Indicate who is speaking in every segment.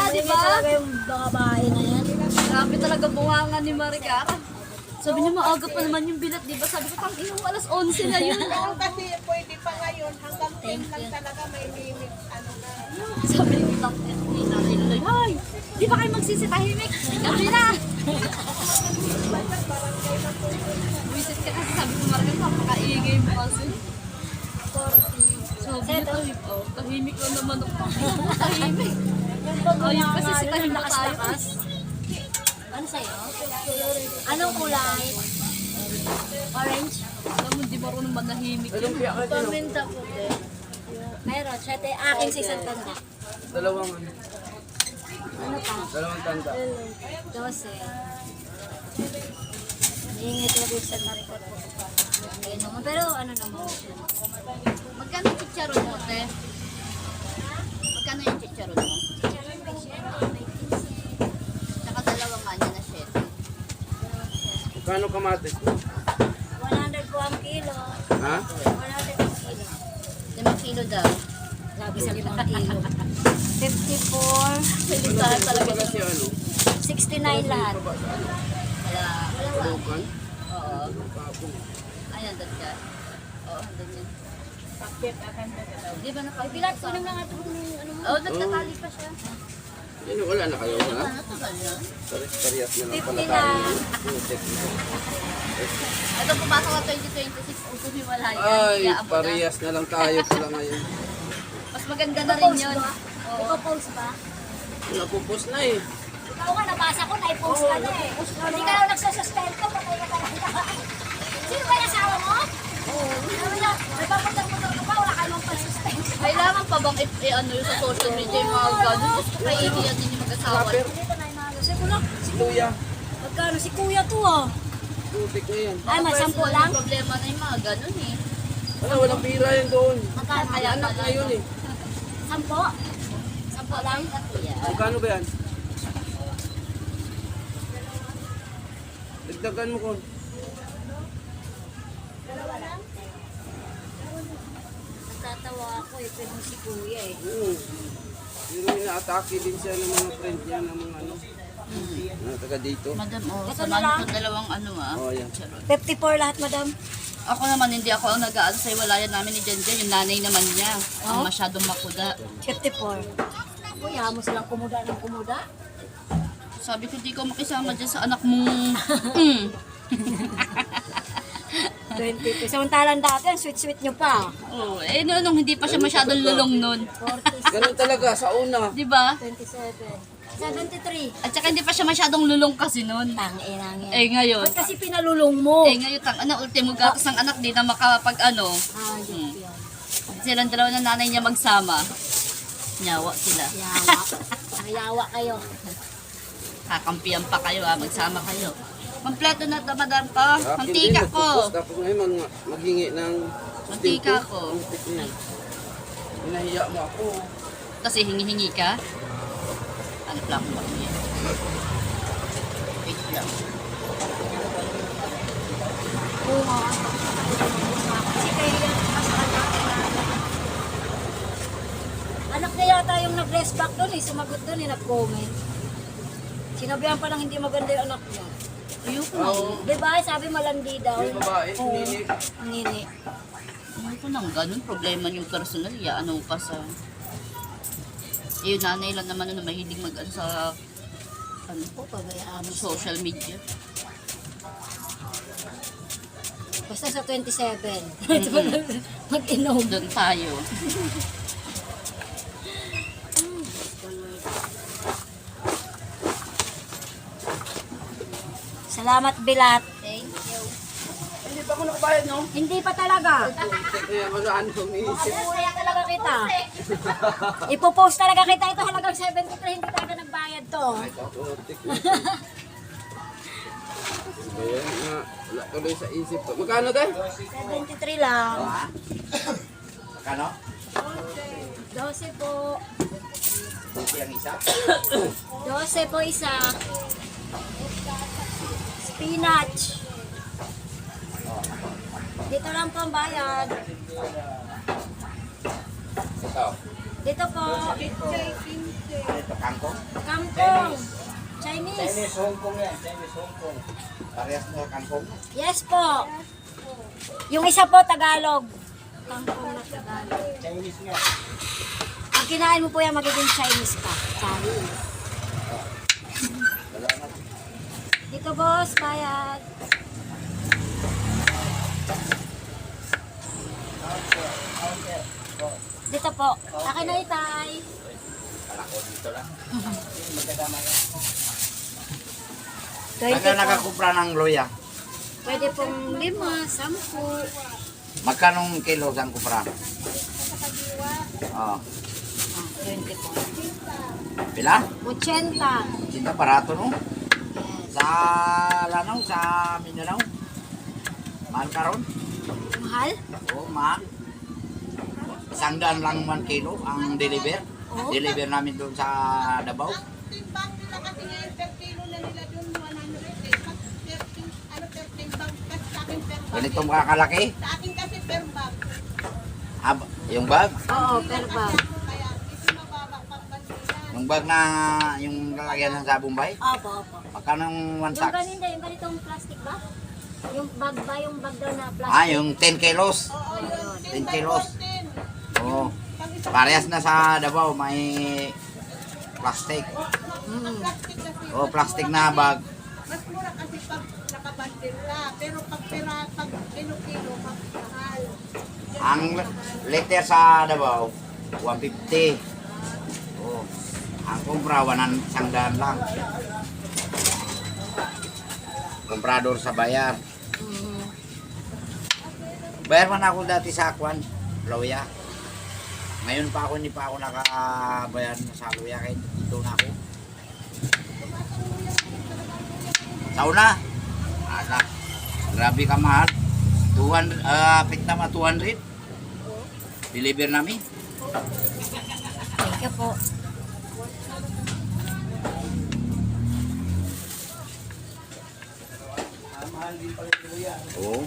Speaker 1: di ba?
Speaker 2: Talaga yung mga bahay na yan.
Speaker 1: Grabe talaga bunga ni Maricar. Sabi niya maaga pa naman yung bilat, di ba? Sabi ko, tang inong alas 11 na yun.
Speaker 3: Oo, kasi pwede pa ngayon, hanggang 10 lang talaga may limit. Ano na.
Speaker 1: Sabi ni Tang ni Nanay Luloy, "Hoy, di ba kayo magsisitahimik? Kami na." Visit ka kasi sabi ko Maricar, napakaingay mo kasi.
Speaker 2: 40.
Speaker 1: Sabi niya, tahimik lang naman ako. Tahimik. Ayun kasi si tahimik na tayo.
Speaker 2: Ano sa'yo? Anong kulay? Orange?
Speaker 1: Alam mo, di marunong manahimik.
Speaker 2: Paminta po din. Meron. Siya akin sa isang tanda.
Speaker 4: Dalawang
Speaker 2: Ano pa?
Speaker 4: dalawang tanda.
Speaker 2: 12. Iingit na rin sa Maricar po. Ayun naman. Pero ano naman siya.
Speaker 1: Magkano yung chicharon mo, te? Magkano yung chicharon mo? Tsaka dalawang kanya na shit.
Speaker 4: Kano kamatis mo?
Speaker 2: 100 po ang kilo.
Speaker 4: Ha?
Speaker 2: 100 ang kilo.
Speaker 1: 5 kilo daw.
Speaker 2: Labi sa 5 kilo. 54.
Speaker 1: Pilisahan talaga.
Speaker 4: Talaga si ano?
Speaker 2: 69 lahat.
Speaker 1: Wala.
Speaker 4: Bukan?
Speaker 1: Oo. Ay, nandun ka. Oo, nandun yun. Di ba nakabilat
Speaker 2: Bilat ko ng mga ano mo.
Speaker 1: Oo, nagtatali pa siya.
Speaker 4: Yan, wala na kayo, ha?
Speaker 1: Ano tagal yan?
Speaker 4: Parehas na lang
Speaker 2: 50
Speaker 4: pala
Speaker 2: na.
Speaker 4: tayo.
Speaker 1: Ito pumasok na 2026, uso hiwala yan.
Speaker 4: Ay,
Speaker 1: Kaya amo na.
Speaker 4: parehas na lang tayo pala ngayon.
Speaker 1: Mas maganda na rin
Speaker 2: Ipo-post
Speaker 1: yun.
Speaker 2: ba? Ipo-post ba?
Speaker 4: Napupos na eh.
Speaker 2: Ikaw nga, nabasa ko, na-post ka na eh. Hindi ka lang nagsusustento, patay ka talaga. Sino ba yung asawa mo? Oo. Sabi niya, may papunta-punta ka ba? Wala ka namang pansustento.
Speaker 1: Kailangan pa bang i-ano yun sa social media yung mga gano'n? Gusto ko kaibigan din yung mag-asawa.
Speaker 2: Dito na yung mga kasi ko lang.
Speaker 4: Kuya,
Speaker 2: Magkano si kuya to ah?
Speaker 4: putik na yan.
Speaker 2: Ay, may 10
Speaker 1: Personal
Speaker 2: lang?
Speaker 1: yung problema na yung mga gano'n eh.
Speaker 4: Wala, walang pira yan doon.
Speaker 2: Magkano?
Speaker 1: Kaya
Speaker 4: Anak na yun eh.
Speaker 2: 10? 10 lang?
Speaker 4: Magkano ba yan? Dagdagan mo ko.
Speaker 2: Natatawa ako eh, pero si kuya eh.
Speaker 4: Oo. Pero ina-atake din siya ng mga friend niya ng mga ano. Taga dito.
Speaker 1: Madam, oh,
Speaker 2: Ito
Speaker 1: samahan
Speaker 2: na lang.
Speaker 1: ko dalawang ano ah.
Speaker 4: Oh, yan.
Speaker 2: 54 lahat, madam.
Speaker 1: Ako naman, hindi ako ang nag-aano sa iwalayan namin ni Jen Jen. Yung nanay naman niya. Ang masyadong makuda.
Speaker 2: 54. Kuya mo silang kumuda ng kumuda.
Speaker 1: Sabi ko, di ko makisama dyan sa anak mong... Mm.
Speaker 2: 20. Samantalang dati, ang sweet-sweet nyo pa.
Speaker 1: Oh, eh, nung hindi pa siya masyadong lulong nun.
Speaker 2: 40,
Speaker 4: Ganun talaga, sa una.
Speaker 1: Di ba?
Speaker 2: 27. 73.
Speaker 1: At saka hindi pa siya masyadong lulong kasi nun.
Speaker 2: Tang-inang yan.
Speaker 1: Eh, ngayon.
Speaker 2: Ba't kasi pinalulong mo?
Speaker 1: Eh, ngayon, ultimo gatas ng anak, di na makapag ano.
Speaker 2: Ah, yun yun.
Speaker 1: Silang dalawa ng nanay niya magsama. Nyawa sila.
Speaker 2: Yawa. Ang yawa kayo.
Speaker 1: Kakampiyan pa kayo magsama kayo. Kompleto na ito, madam ko.
Speaker 4: Akin
Speaker 1: Mantika
Speaker 4: din,
Speaker 1: ko.
Speaker 4: nagpupos. Tapos ngayon maghingi ng
Speaker 1: Mantika
Speaker 4: sustento.
Speaker 1: ko.
Speaker 4: Putik na yan. Hinahiya mo ako.
Speaker 1: Kasi hingi-hingi ka. Ano lang mo niya? Wait lang.
Speaker 2: Oo nga. Kasi kayo yan, mas anak niya yata yung nag-rest back doon eh. Sumagot doon eh, nag-comment. Sinabihan pa lang hindi maganda yung anak niya.
Speaker 1: Ayoko na.
Speaker 4: Oo.
Speaker 2: Diba? Sabi malandi daw.
Speaker 4: Yung babae,
Speaker 2: Oo.
Speaker 4: nini.
Speaker 2: Ang ngini.
Speaker 1: Ayoko nang ganun. Problema yung personal. Ano ka sa... Eh, yung nanay lang naman na mahilig mag-ano sa ano,
Speaker 2: Oo, pabayaan mo.
Speaker 1: social media.
Speaker 2: Basta sa 27. Mag-inom.
Speaker 1: Doon tayo.
Speaker 2: Salamat, Bilat.
Speaker 1: Thank you.
Speaker 4: Hindi pa ako nakabayad, no?
Speaker 2: Hindi pa talaga.
Speaker 4: Putik na yan, ano umiisip.
Speaker 2: Kaya talaga kita. Ipopost talaga kita. Ito halagang 73. Hindi talaga nagbayad to.
Speaker 4: Putik na. Kaya nga, wala tuloy sa isip ko. Magkano tayo?
Speaker 2: 73 lang.
Speaker 4: Magkano?
Speaker 2: 12 po.
Speaker 4: Putik ang isa.
Speaker 2: 12 po isa. Spinach. Dito lang po ang bayad.
Speaker 4: Ito.
Speaker 2: Dito po.
Speaker 5: Ito, kangkong.
Speaker 2: Kangkong. Chinese.
Speaker 5: Chinese Hong Kong yan. Chinese Hong Kong. Parehas na kangkong.
Speaker 2: Yes po. Yung isa po, Tagalog. Kangkong na Tagalog.
Speaker 5: Chinese nga.
Speaker 2: Pag kinain mo po yan, magiging Chinese ka. Chinese.
Speaker 5: Salamat.
Speaker 2: Dito, boss, bayad. Dito po. Akin na itay.
Speaker 5: Kala ko dito lang. Magkadama yan.
Speaker 2: 20
Speaker 5: Magkano
Speaker 2: po.
Speaker 5: nakakupra ng loya?
Speaker 2: Pwede pong 5, 10.
Speaker 5: Magkanong kilo saan kupra? Oh.
Speaker 2: 20 po.
Speaker 5: Pila?
Speaker 2: 80.
Speaker 5: Cinta barato no?
Speaker 2: Yes.
Speaker 5: Sa Lanao, sa Mindanao. Mahal ka ron?
Speaker 2: Mahal?
Speaker 5: Oo, mahal. 100 lang 1 kilo ang deliver.
Speaker 2: Oh.
Speaker 5: Deliver namin doon sa Davao.
Speaker 3: Timbang nila kasi ngayon per kilo na nila doon 100 eh. Pag 13 bag kasi sa akin per bag.
Speaker 5: Ganitong kakalaki.
Speaker 3: Sa akin kasi per bag.
Speaker 5: Yung bag.
Speaker 2: Oo, per bag.
Speaker 3: Kaya ito mababa pag bandila.
Speaker 5: Yung bag na yung lalagyan ng sa Bombay.
Speaker 2: Opo, opo.
Speaker 5: Magkano yung 1
Speaker 2: Yung
Speaker 5: sack?
Speaker 2: ganito, yung ganitong plastic ba? Yung bag ba? Yung bag daw na plastic?
Speaker 5: Ah, yung 10 kilos.
Speaker 3: Oo, yun.
Speaker 5: 10 kilos.
Speaker 3: 10.
Speaker 5: Oo. Parehas na sa Davao, may plastic.
Speaker 3: Plastic kasi.
Speaker 5: O, plastic na bag.
Speaker 3: Mas mura kasi pag nakabandil ka. Pero pag pag kilo-kilo, mas mahal.
Speaker 5: Ang liter sa Davao, 150. Oh. Ang kumpra, 100 lang. Komprador sa bayar. Bayar man ako dati sa Akwan, Loya. Ngayon pa ako, hindi pa ako nakabayar na sa Loya, kahit dito na ako. Sa una, ala, grabe ka mahal. 200, pick naman 200. Deliver namin.
Speaker 2: Thank you po.
Speaker 5: Oo.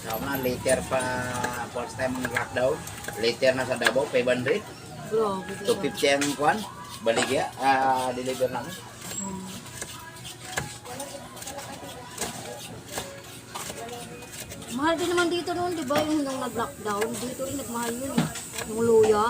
Speaker 5: Sama later pa first time ng lockdown. Later na sa Davao 500.
Speaker 2: Grabe.
Speaker 5: 250 ang kwan. Baligya, deliver namin.
Speaker 2: Mahal din naman dito noon, di ba? Yung nung nag-lockdown, dito rin nagmahal yun eh. Yung luya.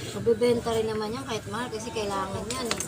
Speaker 2: Mabibenta rin naman yan kahit mahal kasi kailangan yan eh.